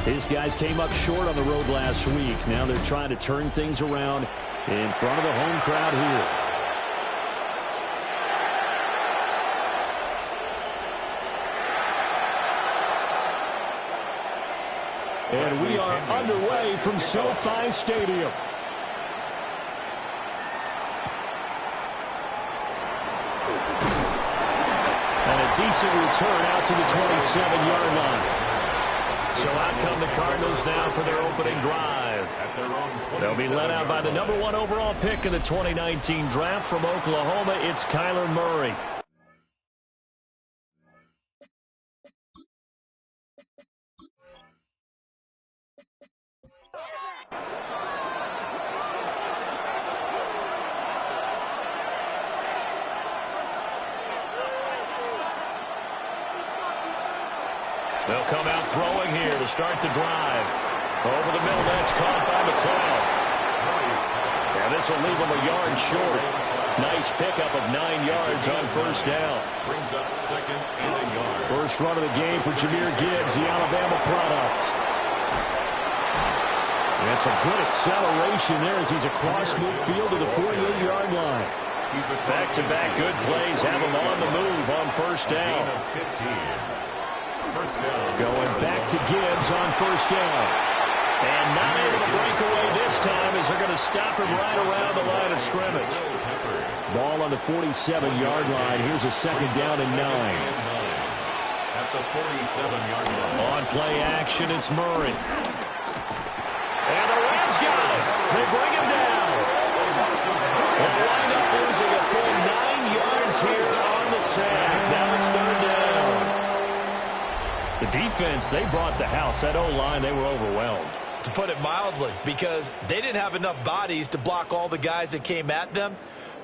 These guys came up short on the road last week. Now they're trying to turn things around in front of the home crowd here. And we are underway from SoFi Stadium. And a decent return out to the 27-yard line. So out come the Cardinals now for their opening drive. They'll be led out by the #1 overall pick in the 2019 draft from Oklahoma. It's Kyler Murray. They'll come out throwing here to start the drive. Over the middle, that's caught by McLeod. And this will leave him a yard short. Nice pickup of 9 yards on first down. Brings up second and a yard. First run of the game for Jahmyr Gibbs, the Alabama product. And some good acceleration there as he's across midfield to the 48-yard line. Back-to-back good plays have him on the move on first down. Going back to Gibbs on first down. And not able to break away this time as they're going to stop him right around the line of scrimmage. Ball on the 47-yard line. Here's a second down and 9. At the 47-yard line. On play action, it's Murray. And the Rams got him. They bring him down. They'll wind up losing a full 9 yards here on the sack. Now it's third down. The defense, they brought the house. That O-line, they were overwhelmed. To put it mildly, because they didn't have enough bodies to block all the guys that came at them.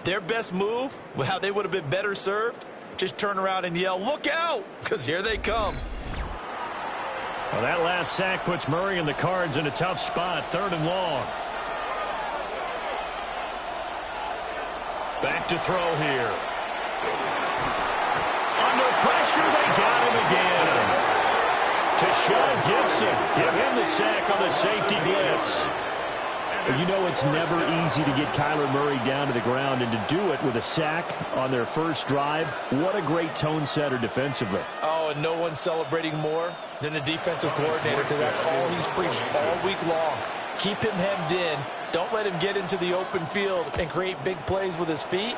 Their best move, how they would have been better served, just turn around and yell, "Look out!" because here they come. Well, that last sack puts Murray and the Cards in a tough spot, 3rd and long. Back to throw here. Under pressure, they got him again. To Sean Gibson, give him the sack on the safety blitz. You know it's never easy to get Kyler Murray down to the ground, and to do it with a sack on their first drive, what a great tone setter defensively. Oh, and no one's celebrating more than the defensive coordinator, because that's all he's preached all week long. Keep him hemmed in. Don't let him get into the open field and create big plays with his feet.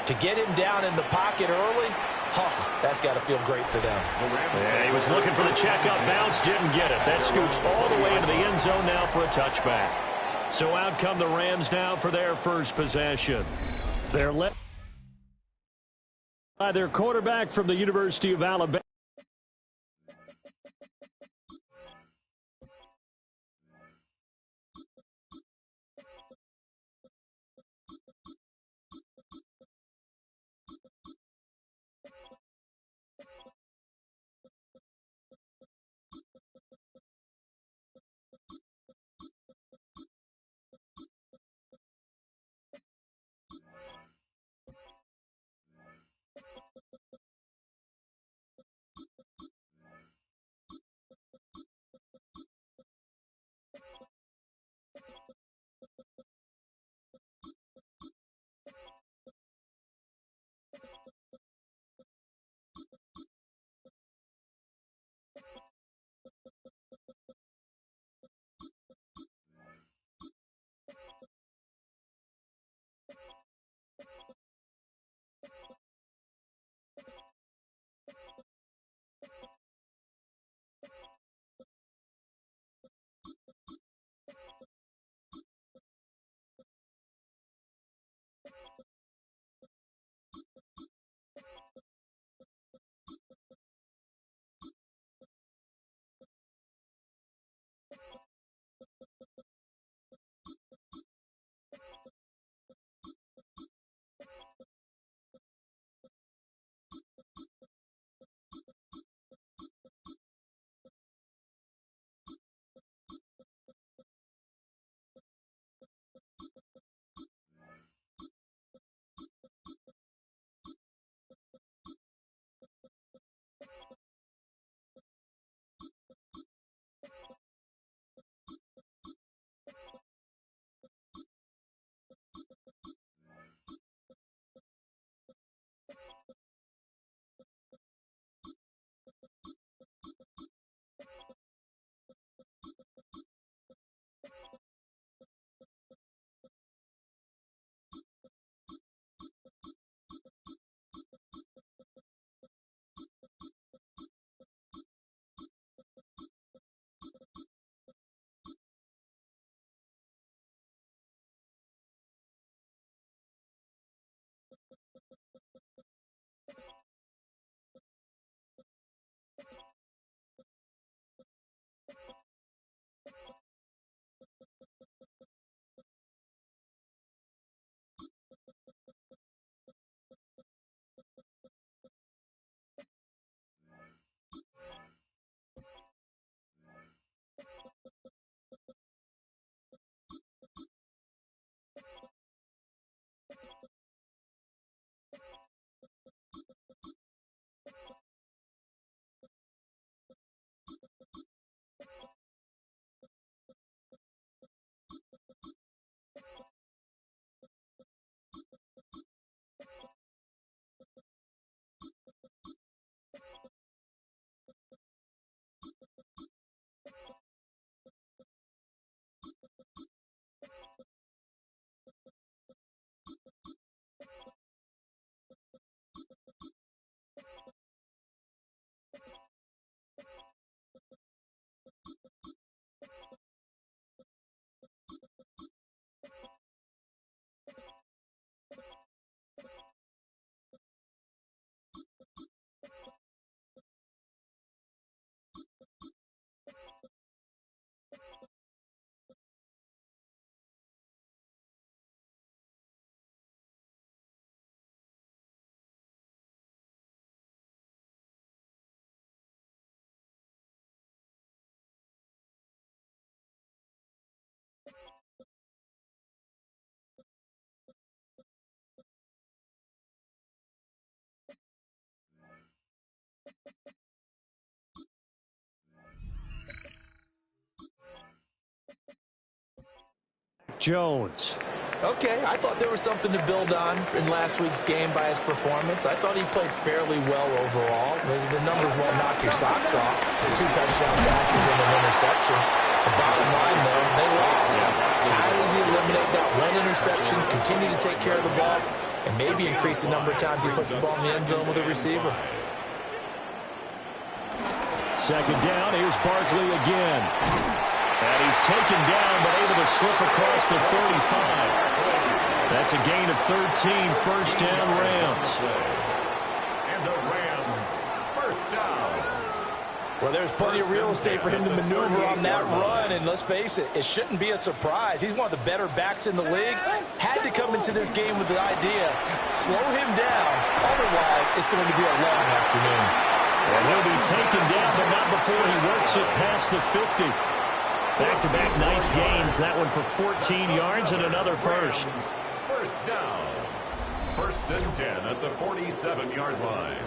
To get him down in the pocket early, that's got to feel great for them. Yeah, he was looking for the checkup bounce, didn't get it. That scoots all the way into the end zone now for a touchback. So out come the Rams now for their first possession. They're led by their quarterback from the University of Alabama. Jones. Okay, I thought there was something to build on in last week's game by his performance. I thought he played fairly well overall. The numbers won't knock your socks off. 2 touchdown passes and an interception. The bottom line, though, they lost. How does he eliminate that one interception, continue to take care of the ball, and maybe increase the number of times he puts the ball in the end zone with a receiver? Second down, here's Barkley again. And he's taken down, but able to slip across the 35. That's a gain of 13, first down Rams. And the Rams, first down. Well, there's plenty of real estate for him to maneuver on that run, and let's face it, it shouldn't be a surprise. He's one of the better backs in the league. Had to come into this game with the idea, slow him down, otherwise it's going to be a long afternoon. And he'll be taken down, but not before he works it past the 50. Back-to-back nice gains. That one for 14 yards and another first. First down. First and 10 at the 47-yard line.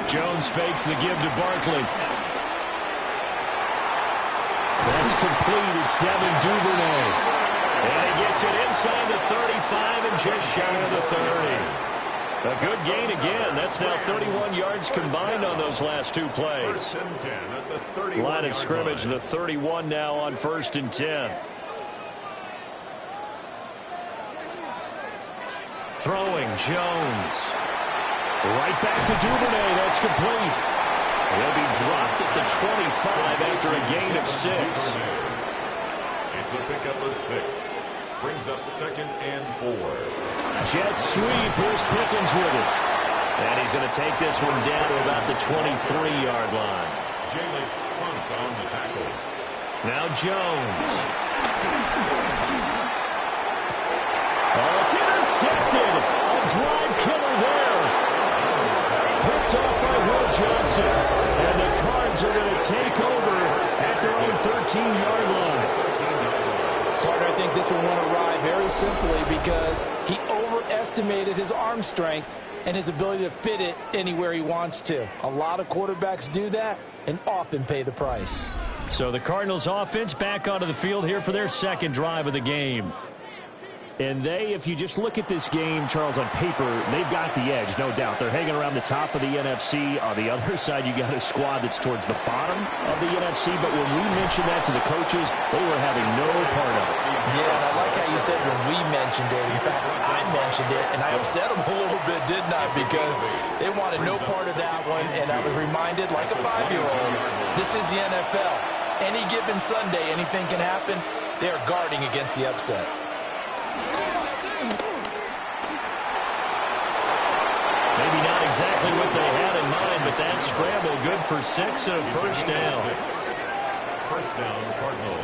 Jones fakes the give to Barkley. That's complete. It's Devin Duvernay. And he gets it inside the 35 and just shy of the 30. A good gain again. That's now 31 yards combined on those last 2 plays. First and 10 at the 31-yard Line of scrimmage, line. the 31 now on first and 10. Throwing, Jones. Right back to Duvernay. That's complete. He'll be dropped at the 25 after a gain of 6. It's a pickup of 6. Brings up second and 4. Jet sweep. Here's Pickens with it. And he's going to take this one down to about the 23-yard line. Jalen's punt on the tackle. Now Jones. Oh, it's intercepted. A drive killer there. Picked off by Will Johnson. And the Cards are going to take over at their own 13-yard line. Carter, I think this one won't arrive very simply because he overestimated his arm strength and his ability to fit it anywhere he wants to. A lot of quarterbacks do that and often pay the price. So the Cardinals offense back onto the field here for their second drive of the game. And if you just look at this game, Charles, on paper, they've got the edge, no doubt. They're hanging around the top of the NFC. On the other side, you got a squad that's towards the bottom of the NFC. But when we mentioned that to the coaches, they were having no part of it. Yeah, and I like how you said when we mentioned it. In fact, I mentioned it, and I upset them a little bit, didn't I? Because they wanted no part of that one, and I was reminded, like a 5-year-old, this is the NFL. Any given Sunday, anything can happen. They are guarding against the upset. Maybe not exactly what they had in mind, but that scramble good for 6 and a first down. First down, Cardinals.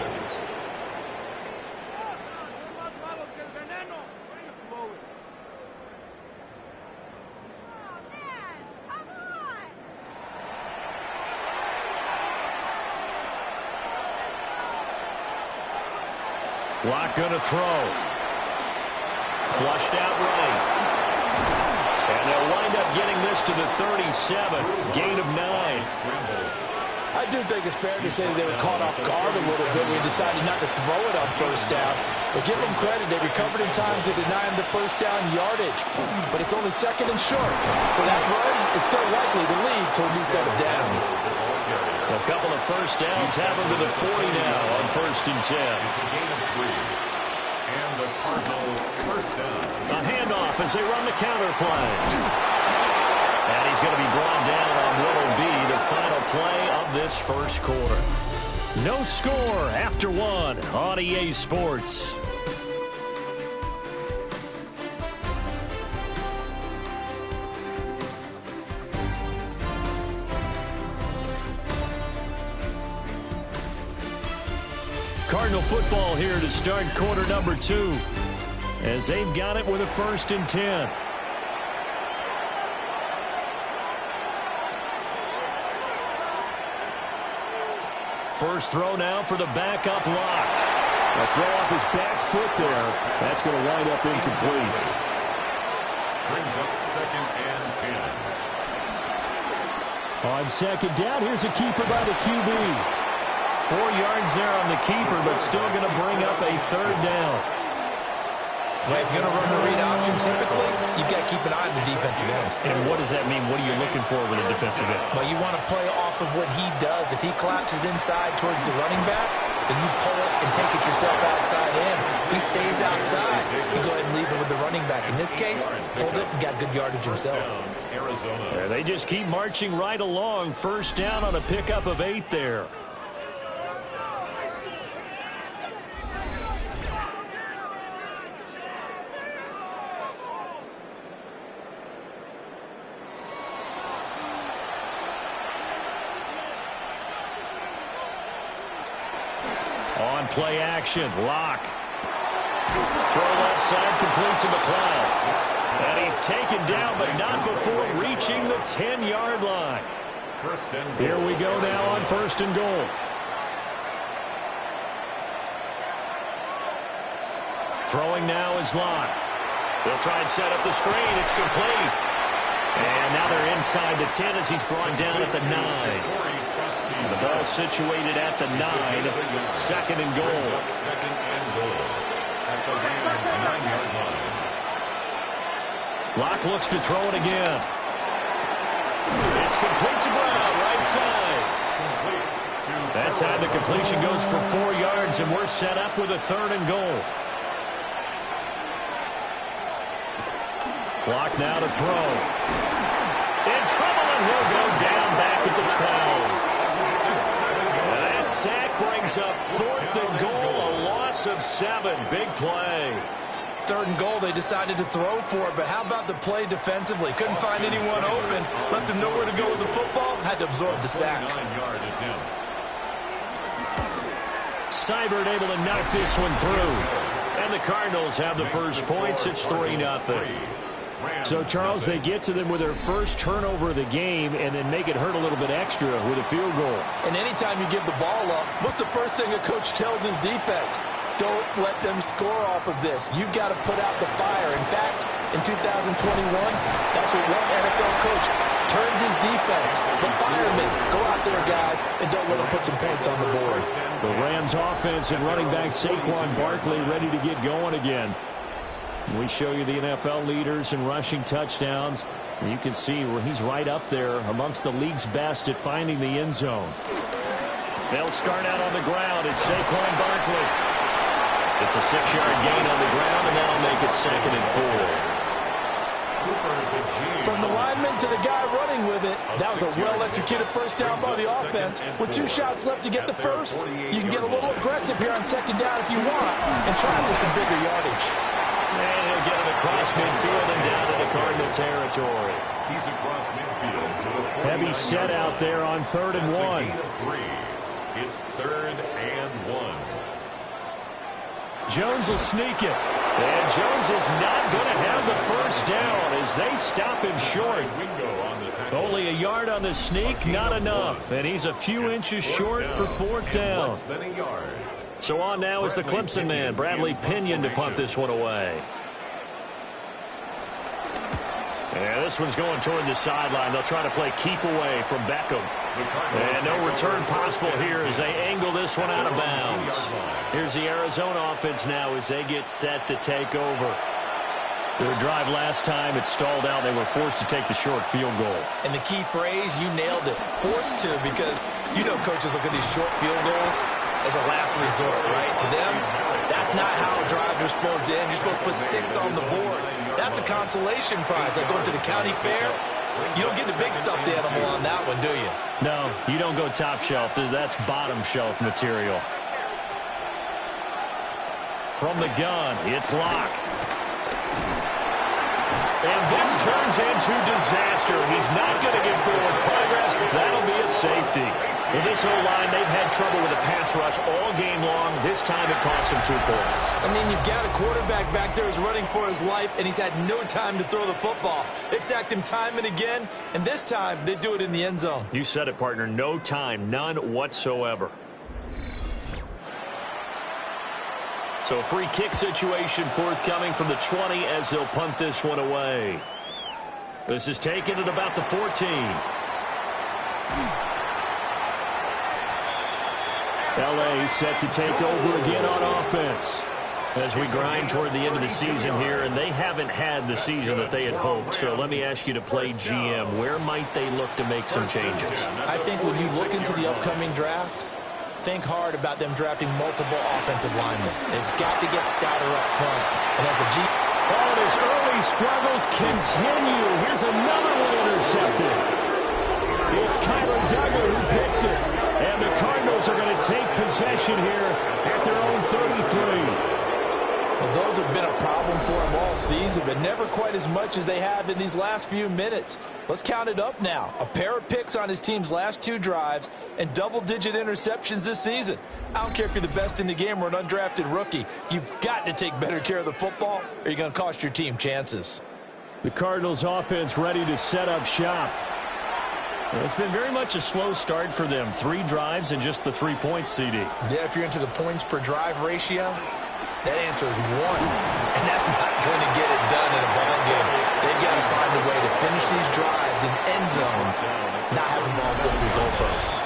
Lock gonna throw. Flushed out right. And they'll wind up getting this to the 37. Gain of 9. I do think it's fair to say that they were caught off guard a little bit when they decided not to throw it on first down. But give them credit, they recovered in time to deny him the first down yardage. But it's only second and short. So that run is still likely to lead to a new set of downs. A couple of first downs have them to the 40 now on first and 10. It's a gain of 3. And the Cardinals first down. A handoff as they run the counter play. And he's going to be brought down on what will be the final play of this first quarter. No score after 1 on EA Sports. Cardinal football here to start quarter number 2 as they've got it with a first and 10. First throw now for the backup Lock. A throw off his back foot there. That's going to wind up incomplete. Brings up 2nd and 10. On second down, here's a keeper by the QB. 4 yards there on the keeper, but still going to bring up a 3rd down. Right, if you're going to run the read option, typically, you've got to keep an eye on the defensive end. And what does that mean? What are you looking for with a defensive end? Well, you want to play off of what he does. If he collapses inside towards the running back, then you pull it and take it yourself outside in. If he stays outside, you go ahead and leave it with the running back. In this case, pulled it and got good yardage himself. Yeah, they just keep marching right along. First down on a pickup of 8 there. On play action, Lock. Throw left side, complete to McLeod. And he's taken down, but not before reaching the 10-yard line. Here we go now on 1st and goal. Throwing now is Lock. They'll try and set up the screen. It's complete. And now they're inside the 10 as he's brought down at the 9. The ball situated at the 9. 2nd and goal. 2nd and goal. At the Rams' 9-yard line. Lock looks to throw it again. It's complete to Brown, right side. That time the completion goes for 4 yards, and we're set up with a 3rd and goal. Lock now to throw. In trouble, and he'll go down back at the 12. That sack brings up 4th and goal, a loss of 7. Big play. 3rd and goal, they decided to throw for it, but how about the play defensively? Couldn't find anyone open, left him nowhere to go with the football, had to absorb the sack. 9-yard attempt. Seibert able to knock this one through. And the Cardinals have the first points. It's 3-0. So, Charles, they get to them with their first turnover of the game and then make it hurt a little bit extra with a field goal. And anytime you give the ball up, what's the first thing a coach tells his defense? Don't let them score off of this. You've got to put out the fire. In fact, in 2021, that's what one NFL coach turned his defense. The firemen. Go out there, guys, and don't let them put some points on the board. The Rams offense and running back Saquon Barkley ready to get going again. We show you the NFL leaders in rushing touchdowns. You can see where he's right up there amongst the league's best at finding the end zone. They'll start out on the ground. It's Saquon Barkley. It's a 6-yard gain on the ground, and that'll make it 2nd and 4. From the lineman to the guy running with it, that was a well-executed first down by the offense. With 2 shots left to get the first, you can get a little aggressive here on 2nd down if you want and try for some bigger yardage. And he'll get it across midfield and down into Cardinal territory. He's across midfield to the Heavy set out there on 3rd and 1. It's 3rd and 1. Jones will sneak it. And Jones is not going to have the first down as they stop him short. Only a yard on the sneak, not enough. And he's a few inches short for 4th down. Less than a yard. So on now is the Clemson man, Bradley Pinion, to punt this one away. And this one's going toward the sideline. They'll try to play keep away from Beckham. And no return possible here as they angle this one out of bounds. Here's the Arizona offense now as they get set to take over. Their drive last time, it stalled out. They were forced to take the short field goal. And the key phrase, you nailed it. Forced to, because you know coaches look at these short field goals as a last resort, right? To them, that's not how drives are supposed to end. You're supposed to put 6 on the board. That's a consolation prize. Like going to the county fair, you don't get the big stuffed animal on that one, do you? No, you don't go top shelf. That's bottom shelf material. From the gun, it's Lock. And this turns into disaster. He's not going to get forward progress. That'll be a safety. With this O-line, they've had trouble with the pass rush all game long. This time it cost them 2 points. I mean, you've got a quarterback back there who's running for his life, and he's had no time to throw the football. They've sacked him time and again, and this time they do it in the end zone. You said it, partner. No time, none whatsoever. So a free kick situation forthcoming from the 20 as they'll punt this one away. This is taken at about the 14. LA set to take over again on offense as we grind toward the end of the season here, and they haven't had the season that they had hoped. So let me ask you to play GM. Where might they look to make some changes? I think when you look into the upcoming draft, think hard about them drafting multiple offensive linemen. They've got to get stouter up front. And as a GM... Oh, his early struggles continue. Here's another one intercepted. It's Kyler Duggar who picks it. And the Cardinals are going to take possession here at their own 33. Well, those have been a problem for them all season, but never quite as much as they have in these last few minutes. Let's count it up now. A pair of picks on his team's last 2 drives and double-digit interceptions this season. I don't care if you're the best in the game or an undrafted rookie. You've got to take better care of the football or you're going to cost your team chances. The Cardinals offense ready to set up shop. It's been very much a slow start for them. 3 drives and just the 3 points, CD. Yeah, if you're into the points per drive ratio, that answer is 1. And that's not going to get it done in a ball game. They've got to find a way to finish these drives in end zones, not having balls go through goalposts.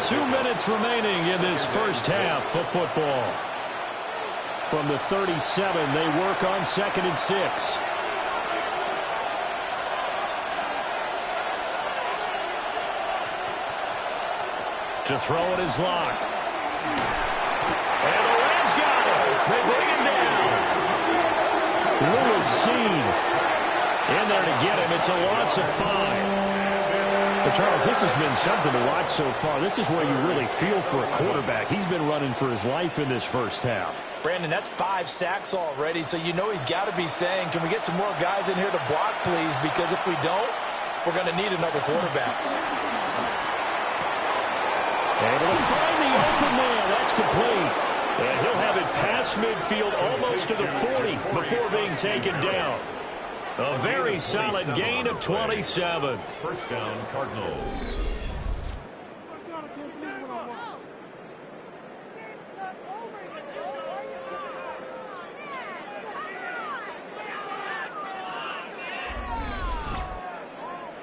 2 minutes remaining in this first half of football. From the 37, they work on 2nd and 6. To throw it is locked. And the Rams got it. They bring him down. Lewis seen in there to get him. It's a loss of 5. But Charles, this has been something to watch so far. This is where you really feel for a quarterback. He's been running for his life in this first half. Brandon, that's 5 sacks already, so you know he's got to be saying, can we get some more guys in here to block, please? Because if we don't, we're going to need another quarterback. Able to find the open man. That's complete. And he'll have it past midfield almost to the 40 before being taken down. A very solid gain of 27. First down, Cardinals.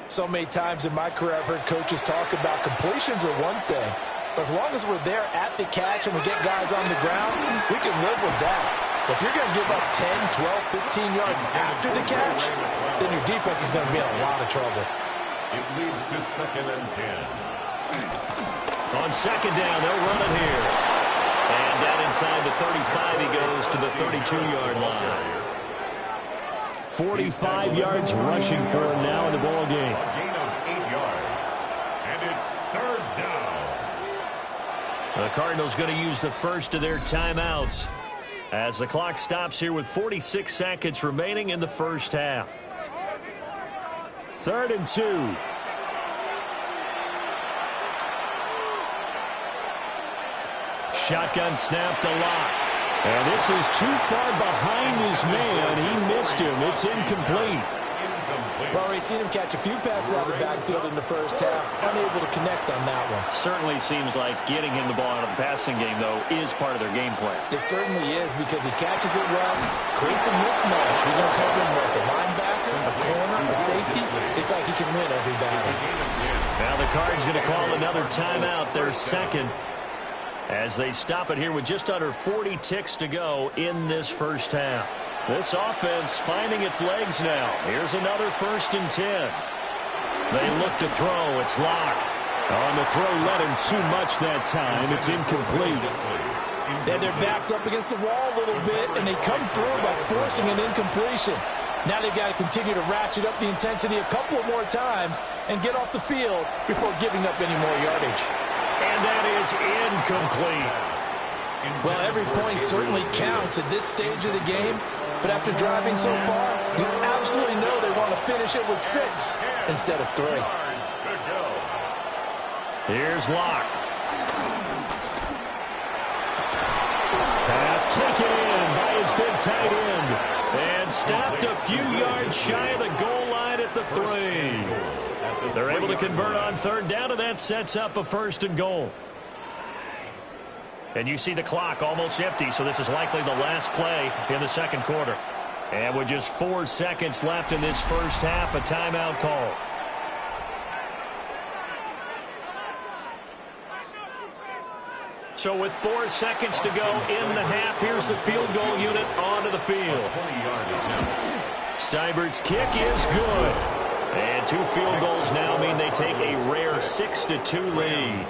So many times in my career I've heard coaches talk about completions are one thing, but as long as we're there at the catch and we get guys on the ground, we can live with that. But if you're going to give up 10, 12, 15 yards after the catch, then your defense is going to be in a lot of trouble. It leads to 2nd and 10. On 2nd down, they'll run it here. And down inside the 35, he goes to the 32-yard line. 45 yards rushing for him now in the ball game. A gain of 8 yards. And it's 3rd down. The Cardinals going to use the first of their timeouts as the clock stops here with 46 seconds remaining in the first half. 3rd and 2. Shotgun snap to Locke. And this is too far behind his man. He missed him. It's incomplete. Well, we've seen him catch a few passes out of the backfield in the first half, unable to connect on that one. Certainly seems like getting him the ball out of the passing game, though, is part of their game plan. It certainly is because he catches it well, creates a mismatch. He's going to cover him like a linebacker, a corner, a safety. They feel like he can win every battle. Now the Cards going to call another timeout, their second, as they stop it here with just under 40 ticks to go in this first half. This offense finding its legs now. Here's another 1st and 10. They look to throw. It's Locke. On the throw, led him too much that time. It's incomplete. They had their backs up against the wall a little bit, and they come through by forcing an incompletion. Now they've got to continue to ratchet up the intensity a couple of more times and get off the field before giving up any more yardage. And that is incomplete. Well, every point certainly counts at this stage of the game, but after driving so far, you absolutely know they want to finish it with 6 instead of 3. Here's Locke. Pass taken in by his big tight end. And stopped a few yards shy of the goal line at the 3. They're able to convert on 3rd down, and that sets up a 1st and goal. And you see the clock almost empty, so this is likely the last play in the second quarter. And with just 4 seconds left in this first half, a timeout call. So with 4 seconds to go in the half, here's the field goal unit onto the field. Seibert's kick is good. And 2 field goals now mean they take a rare 6-2 lead.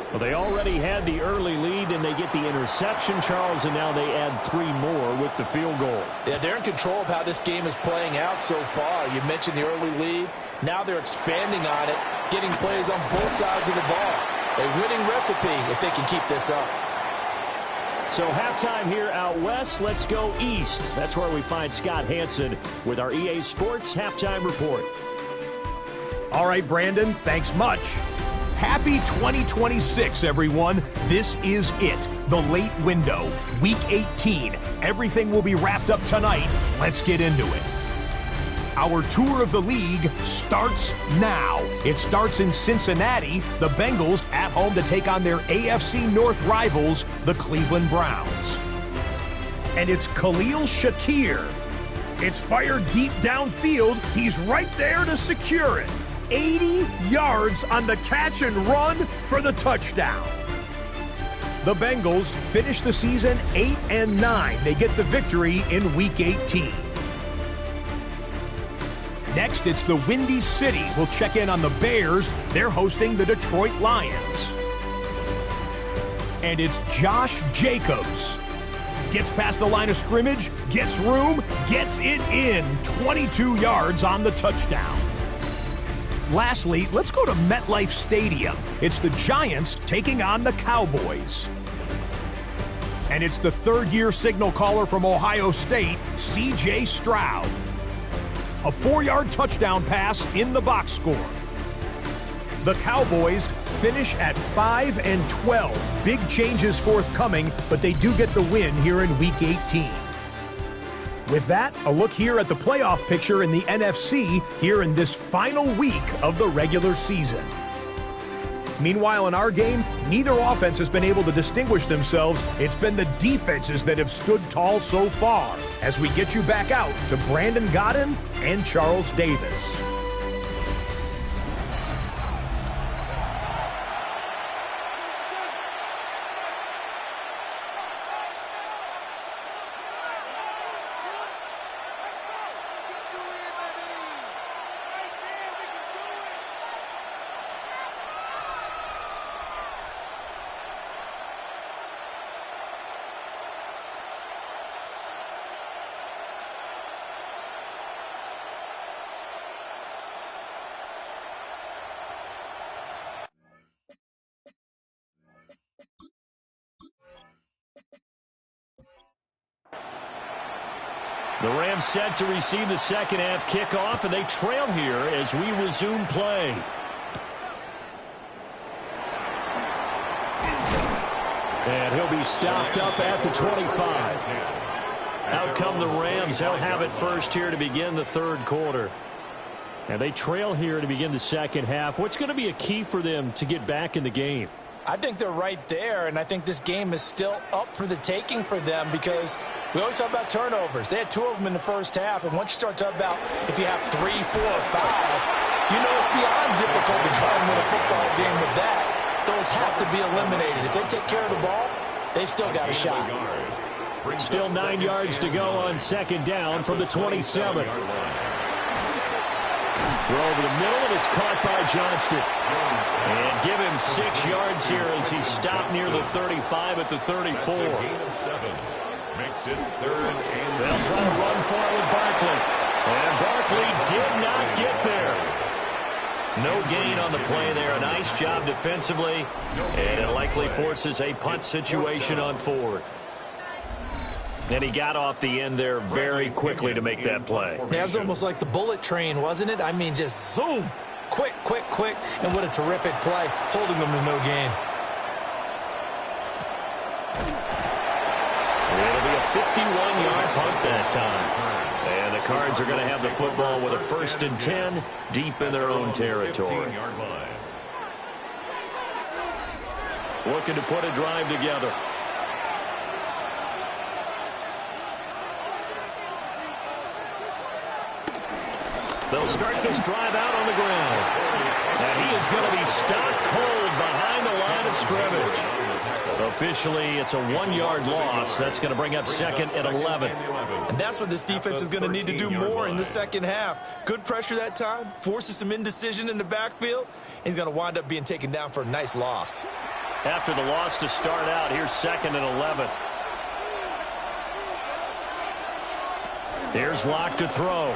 Well, they already had the early lead, and they get the interception, Charles, and now they add 3 more with the field goal. Yeah, they're in control of how this game is playing out so far. You mentioned the early lead. Now they're expanding on it, getting plays on both sides of the ball. A winning recipe if they can keep this up. So halftime here out west. Let's go east. That's where we find Scott Hansen with our EA Sports Halftime Report. All right, Brandon, thanks much. Happy 2026, everyone. This is it, the late window, Week 18. Everything will be wrapped up tonight. Let's get into it. Our tour of the league starts now. It starts in Cincinnati, the Bengals at home to take on their AFC North rivals, the Cleveland Browns. And it's Khalil Shakir. It's fired deep downfield. He's right there to secure it. 80 yards on the catch and run for the touchdown. The Bengals finish the season 8-9. They get the victory in Week 18. Next, it's the Windy City. We'll check in on the Bears. They're hosting the Detroit Lions. And it's Josh Jacobs. Gets past the line of scrimmage, gets room, gets it in. 22 yards on the touchdown. Lastly, let's go to MetLife Stadium. It's the Giants taking on the Cowboys. And it's the third-year signal caller from Ohio State, C.J. Stroud. A 4-yard touchdown pass in the box score. The Cowboys finish at 5-12. Big changes forthcoming, but they do get the win here in Week 18. With that, a look here at the playoff picture in the NFC here in this final week of the regular season. Meanwhile, in our game, neither offense has been able to distinguish themselves. It's been the defenses that have stood tall so far. As we get you back out to Brandon Godden and Charles Davis. The Rams set to receive the second half kickoff, and they trail here as we resume play. And he'll be stopped up at the 25. Out come the Rams. They'll have it first here to begin the third quarter. And they trail here to begin the second half. What's going to be a key for them to get back in the game? I think they're right there, and I think this game is still up for the taking for them because we always talk about turnovers. They had 2 of them in the first half, and once you start talking about if you have 3, 4, or 5, you know it's beyond difficult to try and win a football game with that. Those have to be eliminated. If they take care of the ball, they've still got a shot. Still 9 yards to go on second down from the 27. Throw over the middle, and it's caught by Johnston. And give him 6 yards here as he's stopped near the 35 at the 34. Makes it third and They'll try to run for it with Barkley. And Barkley did not get there. No gain on the play there. A nice job defensively. And it likely forces a punt situation on fourth. And he got off the end there very quickly to make that play. That was almost like the bullet train, wasn't it? I mean, just zoom. Quick, quick, quick. And what a terrific play, holding them to no gain. It'll be a 51-yard punt that time. And the Cards are going to have the football with a 1st and 10 deep in their own territory. looking to put a drive together. They'll start this drive out on the ground. And he is going to be stopped cold behind the line of scrimmage. Officially, it's a 1-yard loss. That's going to bring up second and 11. And that's what this defense is going to need to do more in the second half. Good pressure that time, forces some indecision in the backfield. He's going to wind up being taken down for a nice loss. After the loss to start out, here's second and 11. Here's Locke to throw.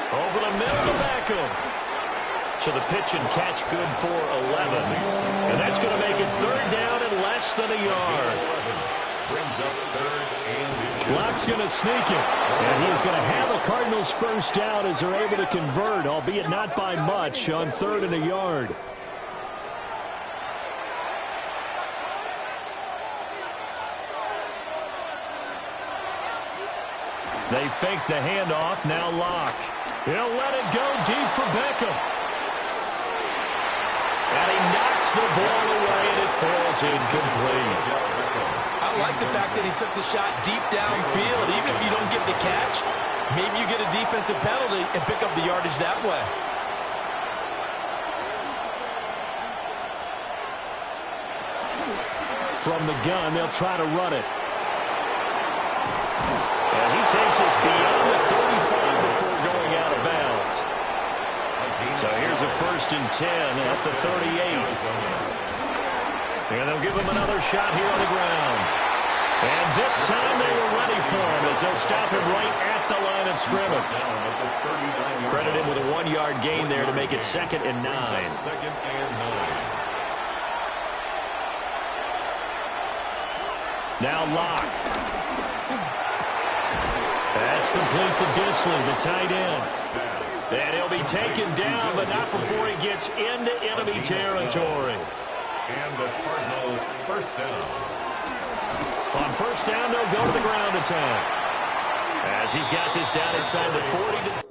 Over the middle to Beckham. So the pitch and catch good for 11. And that's going to make it third down and less than a yard. Brings up third and Locke's going to sneak it. And he's going to have a Cardinals first down as they're able to convert, albeit not by much, on third and a yard. They fake the handoff. Now Locke. He'll let it go deep for Beckham. And he knocks the ball away, and it falls incomplete. I like the fact that he took the shot deep downfield. Even if you don't get the catch, maybe you get a defensive penalty and pick up the yardage that way. From the gun, they'll try to run it. And he takes us beyond the 35 before going out of bounds. So here's a first and 10 at the 38. And they'll give him another shot here on the ground. And this time they were ready for him as they'll stop him right at the line of scrimmage. Credit him with a 1-yard gain there to make it second and 9. Second and 9. Now Locke. That's complete to Disley, the tight end. And he'll be taken down, but not before he gets into enemy territory. And the Cardinal first down. On first down, they'll go to the ground attack. As he's got this down inside the 40.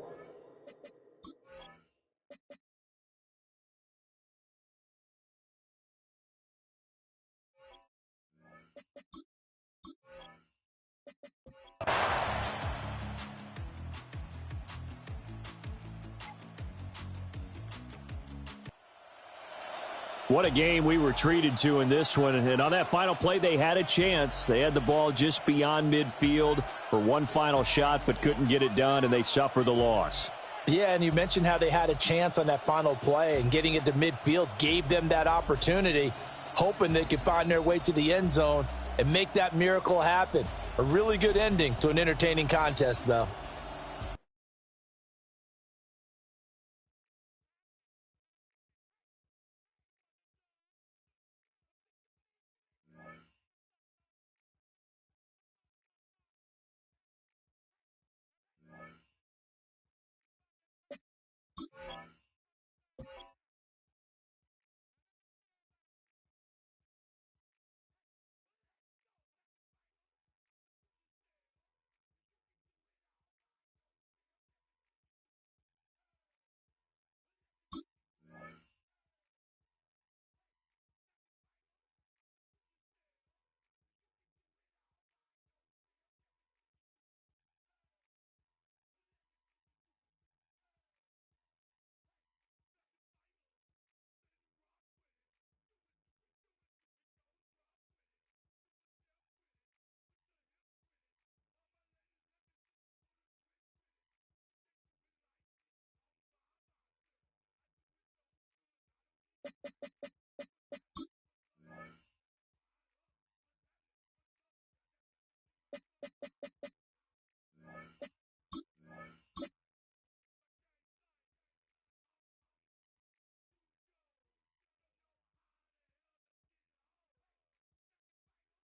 What a game we were treated to in this one. And on that final play, they had a chance. They had the ball just beyond midfield for one final shot, but couldn't get it done, and they suffered the loss. Yeah, and you mentioned how they had a chance on that final play, and getting it to midfield gave them that opportunity, hoping they could find their way to the end zone and make that miracle happen. A really good ending to an entertaining contest, though.